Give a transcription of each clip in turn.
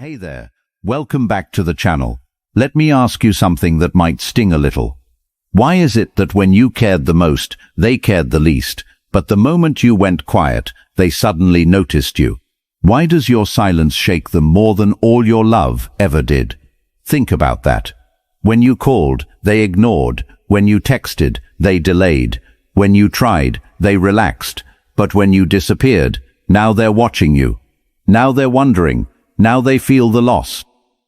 Hey there, welcome back to the channel. Let me ask you something that might sting a little. Why is it that when you cared the most, they cared the least, but the moment you went quiet, they suddenly noticed you? Why does your silence shake them more than all your love ever did? Think about that. When you called, they ignored. When you texted, they delayed. When you tried, they relaxed. But when you disappeared, now they're watching you. Now they're wondering. Now they feel the loss.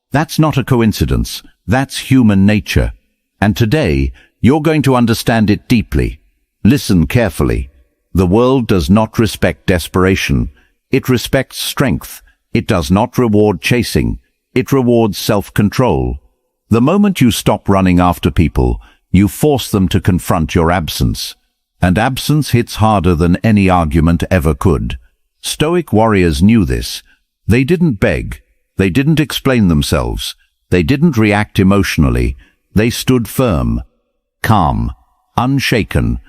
That's not a coincidence. That's human nature. And today, you're going to understand it deeply. Listen carefully. The world does not respect desperation. It respects strength. It does not reward chasing. It rewards self-control. The moment you stop running after people, you force them to confront your absence. And absence hits harder than any argument ever could. Stoic warriors knew this. They didn't beg. They didn't explain themselves. They didn't react emotionally. They stood firm, calm, unshaken.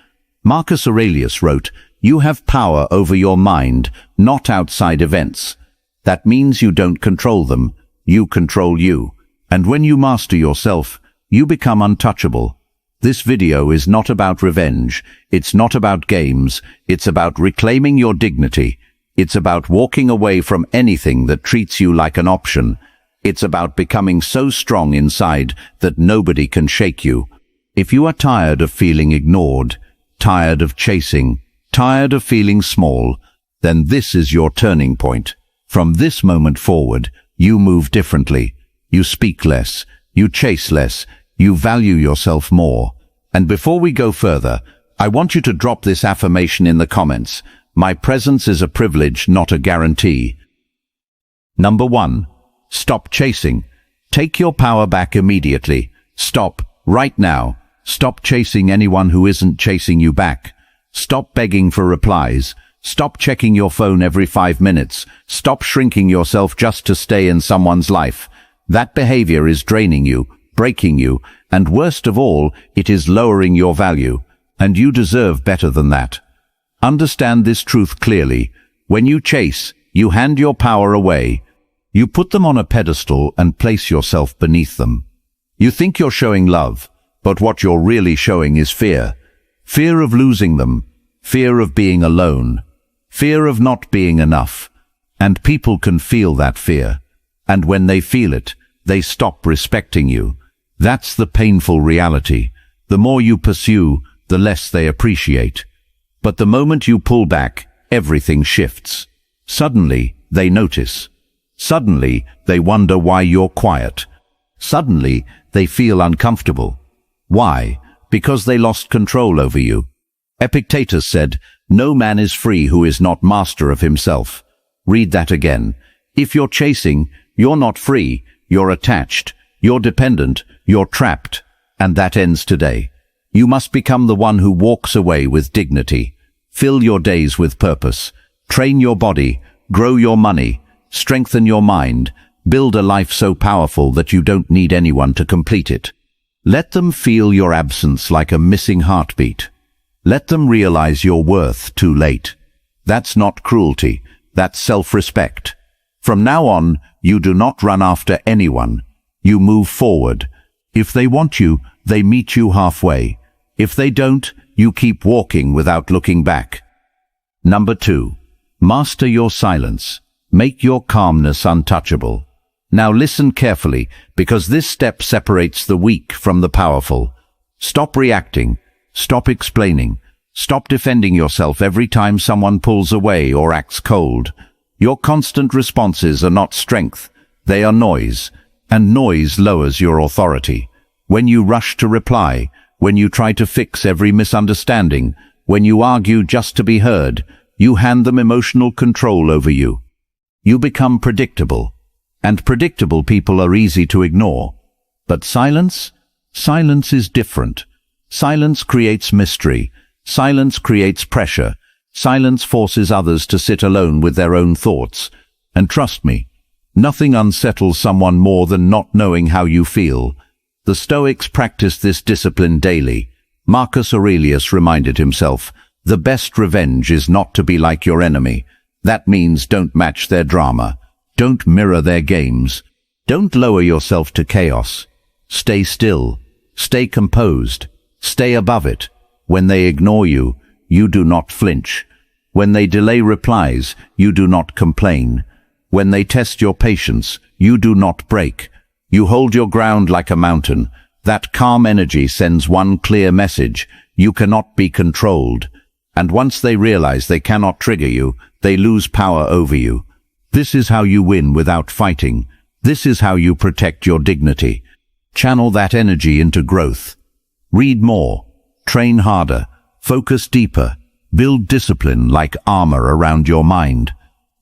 Marcus Aurelius wrote, "You have power over your mind, not outside events. That means you don't control them. You control you. And when you master yourself, you become untouchable." This video is not about revenge. It's not about games. It's about reclaiming your dignity. It's about walking away from anything that treats you like an option. It's about becoming so strong inside that nobody can shake you. If you are tired of feeling ignored, tired of chasing, tired of feeling small, then this is your turning point. From this moment forward, you move differently. You speak less. You chase less. You value yourself more. And before we go further, I want you to drop this affirmation in the comments. My presence is a privilege, not a guarantee. Number 1. Stop chasing. Take your power back immediately. Stop, right now. Stop chasing anyone who isn't chasing you back. Stop begging for replies. Stop checking your phone every 5 minutes. Stop shrinking yourself just to stay in someone's life. That behavior is draining you, breaking you, and worst of all, it is lowering your value. And you deserve better than that. Understand this truth clearly. When you chase, you hand your power away. You put them on a pedestal and place yourself beneath them. You think you're showing love, but what you're really showing is fear. Fear of losing them. Fear of being alone. Fear of not being enough. And people can feel that fear. And when they feel it, they stop respecting you. That's the painful reality. The more you pursue, the less they appreciate. But the moment you pull back, everything shifts. Suddenly, they notice. Suddenly, they wonder why you're quiet. Suddenly, they feel uncomfortable. Why? Because they lost control over you. Epictetus said, "No man is free who is not master of himself." Read that again. If you're chasing, you're not free, you're attached, you're dependent, you're trapped. And that ends today. You must become the one who walks away with dignity. Fill your days with purpose. Train your body, grow your money, strengthen your mind, build a life so powerful that you don't need anyone to complete it. Let them feel your absence like a missing heartbeat. Let them realize your worth too late. That's not cruelty, that's self-respect. From now on, you do not run after anyone. You move forward. If they want you, they meet you halfway. If they don't, you keep walking without looking back. Number 2. Master your silence. Make your calmness untouchable. Now listen carefully, because this step separates the weak from the powerful. Stop reacting. Stop explaining. Stop defending yourself every time someone pulls away or acts cold. Your constant responses are not strength. They are noise. And noise lowers your authority. When you rush to reply, when you try to fix every misunderstanding, when you argue just to be heard, you hand them emotional control over you. You become predictable, and predictable people are easy to ignore. But silence? Silence is different. Silence creates mystery. Silence creates pressure. Silence forces others to sit alone with their own thoughts. And trust me, nothing unsettles someone more than not knowing how you feel. The Stoics practiced this discipline daily. Marcus Aurelius reminded himself, "The best revenge is not to be like your enemy. That means don't match their drama. Don't mirror their games. Don't lower yourself to chaos. Stay still. Stay composed. Stay above it. When they ignore you, you do not flinch. When they delay replies, you do not complain. When they test your patience, you do not break. You hold your ground like a mountain. That calm energy sends one clear message: you cannot be controlled. And once they realize they cannot trigger you, they lose power over you. This is how you win without fighting. This is how you protect your dignity. Channel that energy into growth. Read more. Train harder. Focus deeper. Build discipline like armor around your mind.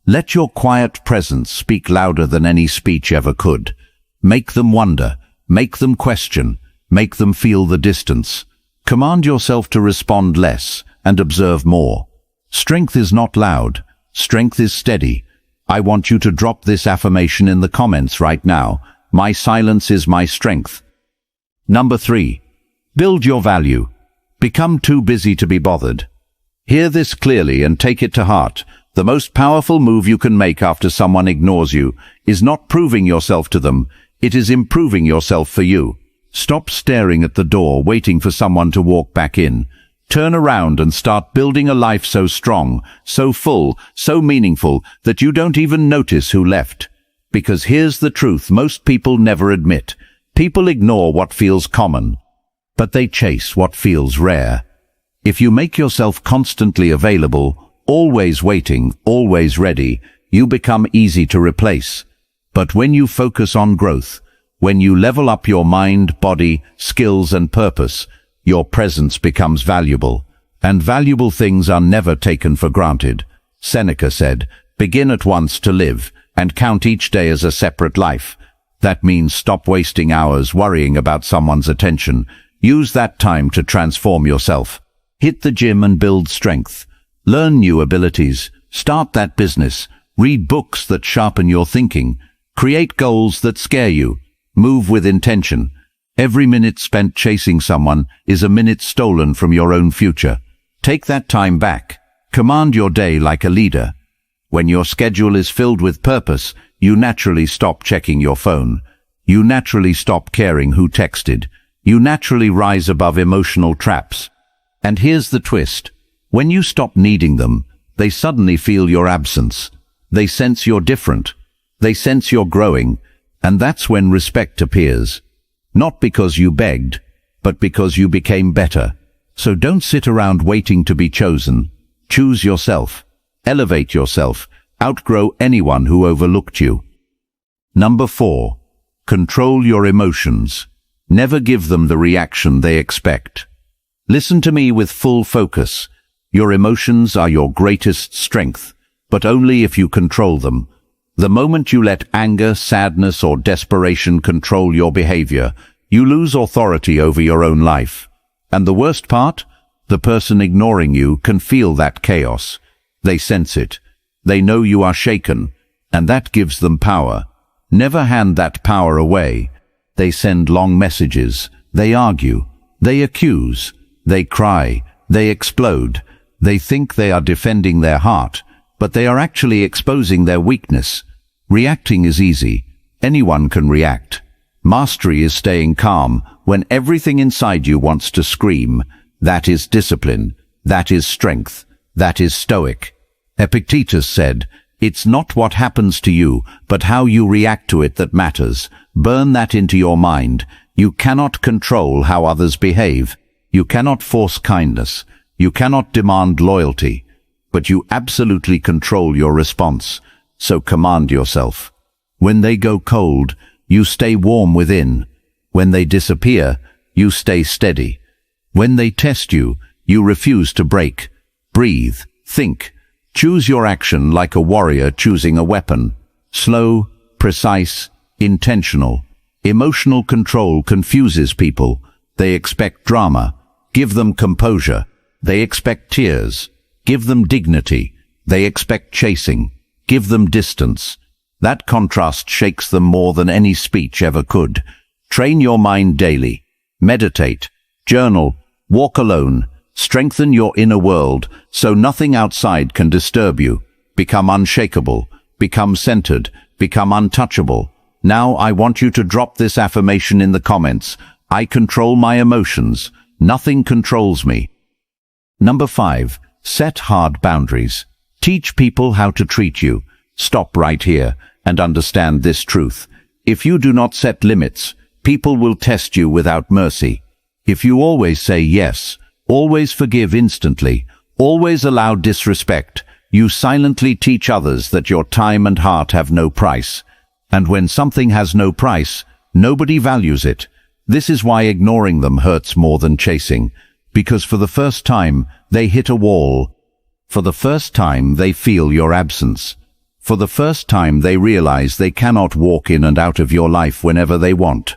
Let your quiet presence speak louder than any speech ever could. Make them wonder. Make them question. Make them feel the distance. Command yourself to respond less and observe more. Strength is not loud. Strength is steady. I want you to drop this affirmation in the comments right now. My silence is my strength. Number 3. Build your value. Become too busy to be bothered. Hear this clearly and take it to heart. The most powerful move you can make after someone ignores you is not proving yourself to them. It is improving yourself for you. Stop staring at the door waiting for someone to walk back in. Turn around and start building a life so strong, so full, so meaningful that you don't even notice who left. Because here's the truth most people never admit. People ignore what feels common, but they chase what feels rare. If you make yourself constantly available, always waiting, always ready, you become easy to replace. But when you focus on growth, when you level up your mind, body, skills and purpose, your presence becomes valuable. And valuable things are never taken for granted. Seneca said, "Begin at once to live, and count each day as a separate life." That means stop wasting hours worrying about someone's attention. Use that time to transform yourself. Hit the gym and build strength. Learn new abilities. Start that business. Read books that sharpen your thinking. Create goals that scare you. Move with intention. Every minute spent chasing someone is a minute stolen from your own future. Take that time back. Command your day like a leader. When your schedule is filled with purpose, you naturally stop checking your phone. You naturally stop caring who texted. You naturally rise above emotional traps. And here's the twist. When you stop needing them, they suddenly feel your absence. They sense you're different. They sense you're growing. And that's when respect appears. Not because you begged, but because you became better. So don't sit around waiting to be chosen. Choose yourself. Elevate yourself. Outgrow anyone who overlooked you. Number 4. Control your emotions. Never give them the reaction they expect. Listen to me with full focus. Your emotions are your greatest strength, but only if you control them. The moment you let anger, sadness, or desperation control your behavior, you lose authority over your own life. And the worst part? The person ignoring you can feel that chaos. They sense it. They know you are shaken, and that gives them power. Never hand that power away. They send long messages. They argue. They accuse. They cry. They explode. They think they are defending their heart, but they are actually exposing their weakness. Reacting is easy. Anyone can react. Mastery is staying calm when everything inside you wants to scream. That is discipline. That is strength. That is Stoic. Epictetus said, "It's not what happens to you, but how you react to it that matters." Burn that into your mind. You cannot control how others behave. You cannot force kindness. You cannot demand loyalty. But you absolutely control your response. So command yourself. When they go cold, you stay warm within. When they disappear, you stay steady. When they test you, you refuse to break. Breathe. Think. Choose your action like a warrior choosing a weapon. Slow, precise, intentional. Emotional control confuses people. They expect drama. Give them composure. They expect tears. Give them dignity. They expect chasing. Give them distance. That contrast shakes them more than any speech ever could. Train your mind daily. Meditate. Journal. Walk alone. Strengthen your inner world so nothing outside can disturb you. Become unshakable. Become centered. become untouchable. Now I want you to drop this affirmation in the comments. I control my emotions. Nothing controls me. Number 5. Set hard boundaries. Teach people how to treat you. Stop right here and understand this truth. If you do not set limits, people will test you without mercy. If you always say yes, always forgive instantly, always allow disrespect, you silently teach others that your time and heart have no price. And when something has no price, nobody values it. This is why ignoring them hurts more than chasing, because for the first time, they hit a wall. For the first time, they feel your absence. For the first time, they realize they cannot walk in and out of your life whenever they want.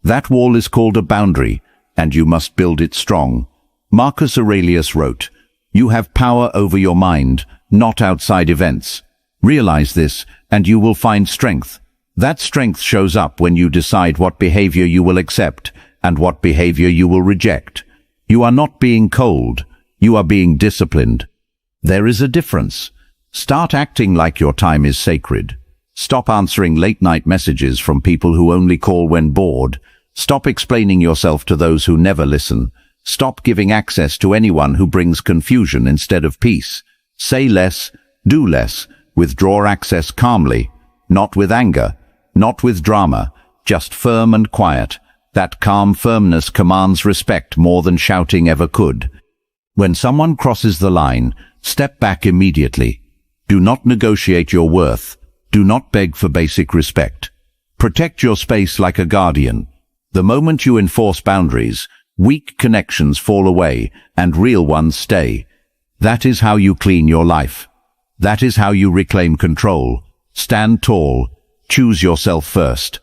That wall is called a boundary, and you must build it strong. Marcus Aurelius wrote, "You have power over your mind, not outside events. Realize this, and you will find strength. That strength shows up when you decide what behavior you will accept and what behavior you will reject. You are not being cold, you are being disciplined. There is a difference. Start acting like your time is sacred. Stop answering late-night messages from people who only call when bored. Stop explaining yourself to those who never listen. Stop giving access to anyone who brings confusion instead of peace. Say less, do less. Withdraw access calmly, not with anger, not with drama, just firm and quiet. That calm firmness commands respect more than shouting ever could. When someone crosses the line, step back immediately. Do not negotiate your worth. Do not beg for basic respect. Protect your space like a guardian. The moment you enforce boundaries, weak connections fall away and real ones stay. That is how you clean your life. That is how you reclaim control. Stand tall. Choose yourself first.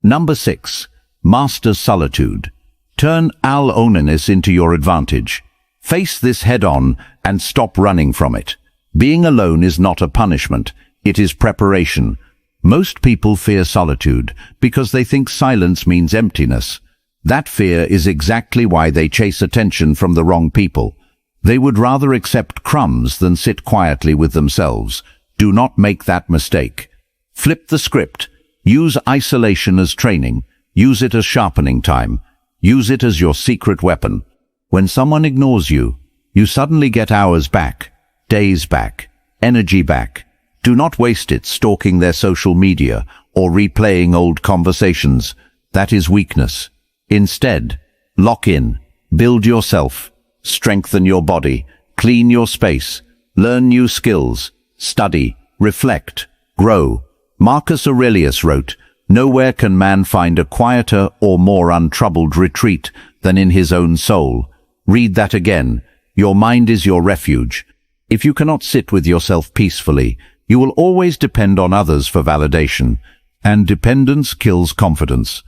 Number 6. Master solitude. Turn loneliness into your advantage. Face this head-on and stop running from it. Being alone is not a punishment, it is preparation. Most people fear solitude because they think silence means emptiness. That fear is exactly why they chase attention from the wrong people. They would rather accept crumbs than sit quietly with themselves. Do not make that mistake. Flip the script. Use isolation as training. Use it as sharpening time. Use it as your secret weapon. When someone ignores you, you suddenly get hours back, days back, energy back. Do not waste it stalking their social media or replaying old conversations. That is weakness. Instead, lock in, build yourself, strengthen your body, clean your space, learn new skills, study, reflect, grow. Marcus Aurelius wrote, "Nowhere can man find a quieter or more untroubled retreat than in his own soul." Read that again. Your mind is your refuge. If you cannot sit with yourself peacefully, you will always depend on others for validation, and dependence kills confidence.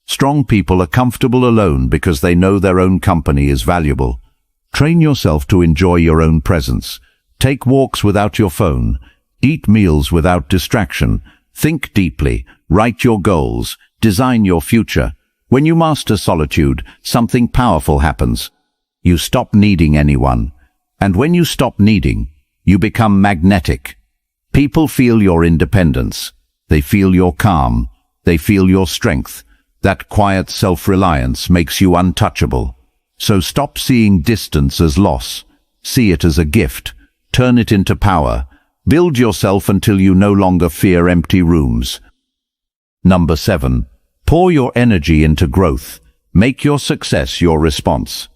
Strong people are comfortable alone because they know their own company is valuable. Train yourself to enjoy your own presence. Take walks without your phone. Eat meals without distraction. Think deeply. Write your goals. Design your future. When you master solitude, something powerful happens. You stop needing anyone. And when you stop needing, you become magnetic. People feel your independence. They feel your calm. They feel your strength. That quiet self-reliance makes you untouchable. So stop seeing distance as loss. See it as a gift. Turn it into power. Build yourself until you no longer fear empty rooms. Number 7. Pour your energy into growth. Make your success your response.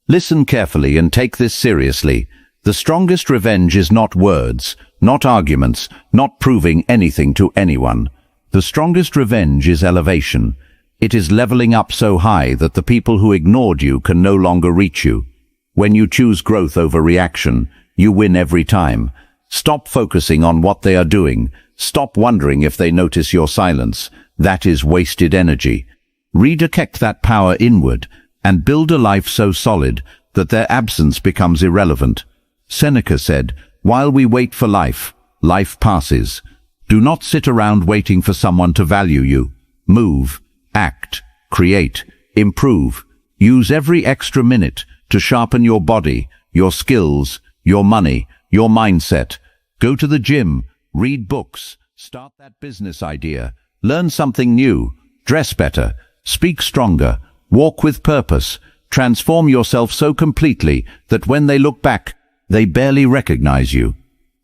Listen carefully and take this seriously. The strongest revenge is not words, not arguments, not proving anything to anyone. The strongest revenge is elevation. It is leveling up so high that the people who ignored you can no longer reach you. When you choose growth over reaction, you win every time. Stop focusing on what they are doing. Stop wondering if they notice your silence. That is wasted energy. Redirect that power inward and build a life so solid that their absence becomes irrelevant. Seneca said, "While we wait for life, life passes." Do not sit around waiting for someone to value you. Move, act, create, improve. Use every extra minute to sharpen your body, your skills, your money, your mindset. Go to the gym, read books, Start that business idea. Learn something new. Dress better. Speak stronger. Walk with purpose. Transform yourself so completely that when they look back, they barely recognize you.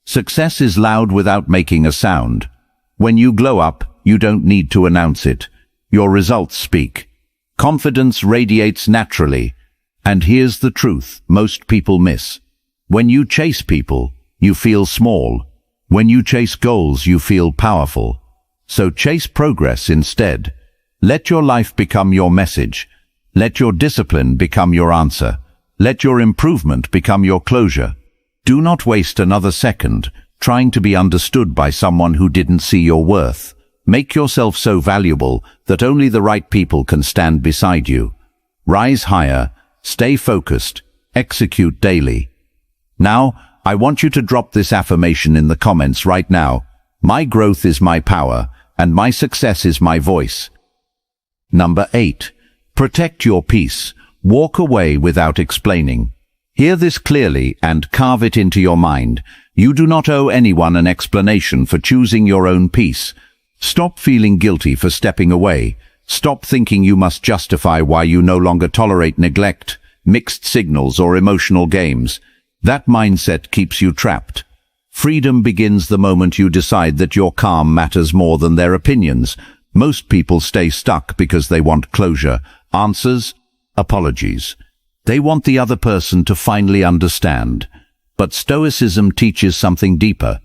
Success is loud without making a sound. When you glow up, you don't need to announce it. Your results speak. Confidence radiates naturally. And here's the truth most people miss. When you chase people, you feel small. When you chase goals, you feel powerful. So chase progress instead. Let your life become your message. Let your discipline become your answer. Let your improvement become your closure. Do not waste another second trying to be understood by someone who didn't see your worth. Make yourself so valuable that only the right people can stand beside you. Rise higher, stay focused, execute daily. Now, I want you to drop this affirmation in the comments right now. My growth is my power, and my success is my voice. Number 8. Protect your peace. Walk away without explaining. Hear this clearly and carve it into your mind. You do not owe anyone an explanation for choosing your own peace. Stop feeling guilty for stepping away. Stop thinking you must justify why you no longer tolerate neglect, mixed signals, or emotional games. That mindset keeps you trapped. Freedom begins the moment you decide that your calm matters more than their opinions. Most people stay stuck because they want closure, answers, apologies. They want the other person to finally understand. But Stoicism teaches something deeper.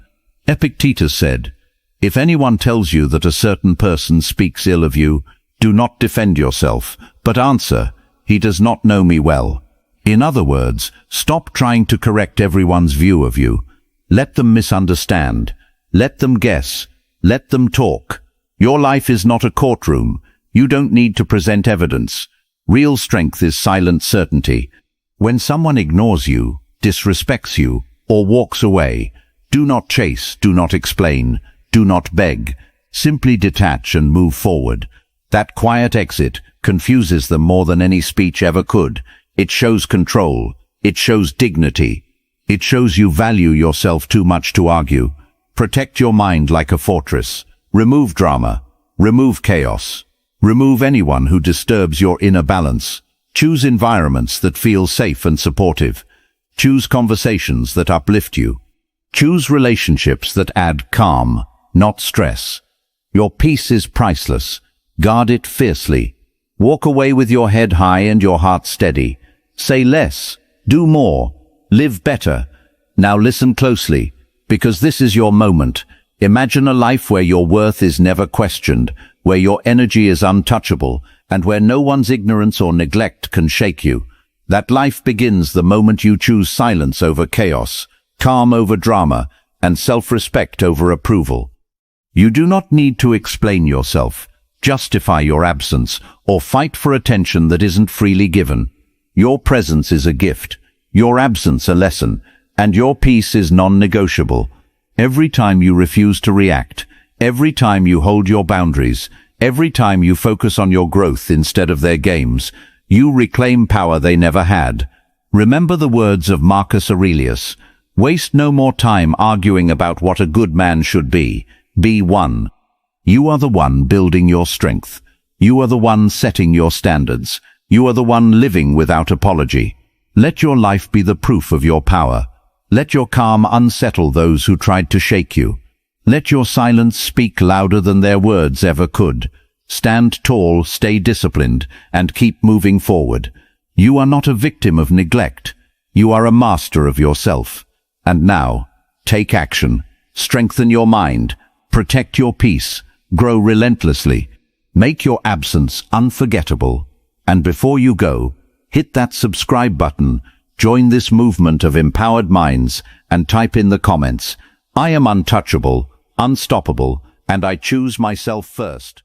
Epictetus said, "If anyone tells you that a certain person speaks ill of you, do not defend yourself, but answer, 'He does not know me well.'" In other words, stop trying to correct everyone's view of you. Let them misunderstand. Let them guess. Let them talk. Your life is not a courtroom. You don't need to present evidence. Real strength is silent certainty. When someone ignores you, disrespects you, or walks away, do not chase, do not explain, do not beg. Simply detach and move forward. That quiet exit confuses them more than any speech ever could. It shows control. It shows dignity. It shows you value yourself too much to argue. Protect your mind like a fortress. Remove drama. Remove chaos. Remove anyone who disturbs your inner balance. Choose environments that feel safe and supportive. Choose conversations that uplift you. Choose relationships that add calm, not stress. Your peace is priceless. Guard it fiercely. Walk away with your head high and your heart steady. Say less. Do more. Live better. Now listen closely, because this is your moment. Imagine a life where your worth is never questioned, where your energy is untouchable, and where no one's ignorance or neglect can shake you. That life begins the moment you choose silence over chaos, calm over drama, and self-respect over approval. You do not need to explain yourself, justify your absence, or fight for attention that isn't freely given. Your presence is a gift, your absence a lesson, and your peace is non-negotiable. Every time you refuse to react, every time you hold your boundaries, every time you focus on your growth instead of their games, you reclaim power they never had. Remember the words of Marcus Aurelius. Waste no more time arguing about what a good man should be. Be one. You are the one building your strength. You are the one setting your standards. You are the one living without apology. Let your life be the proof of your power. Let your calm unsettle those who tried to shake you. Let your silence speak louder than their words ever could. Stand tall, stay disciplined, and keep moving forward. You are not a victim of neglect. You are a master of yourself. And now, take action. Strengthen your mind. Protect your peace. Grow relentlessly. Make your absence unforgettable. And before you go, hit that subscribe button, join this movement of empowered minds, and type in the comments, "I am untouchable, unstoppable, and I choose myself first."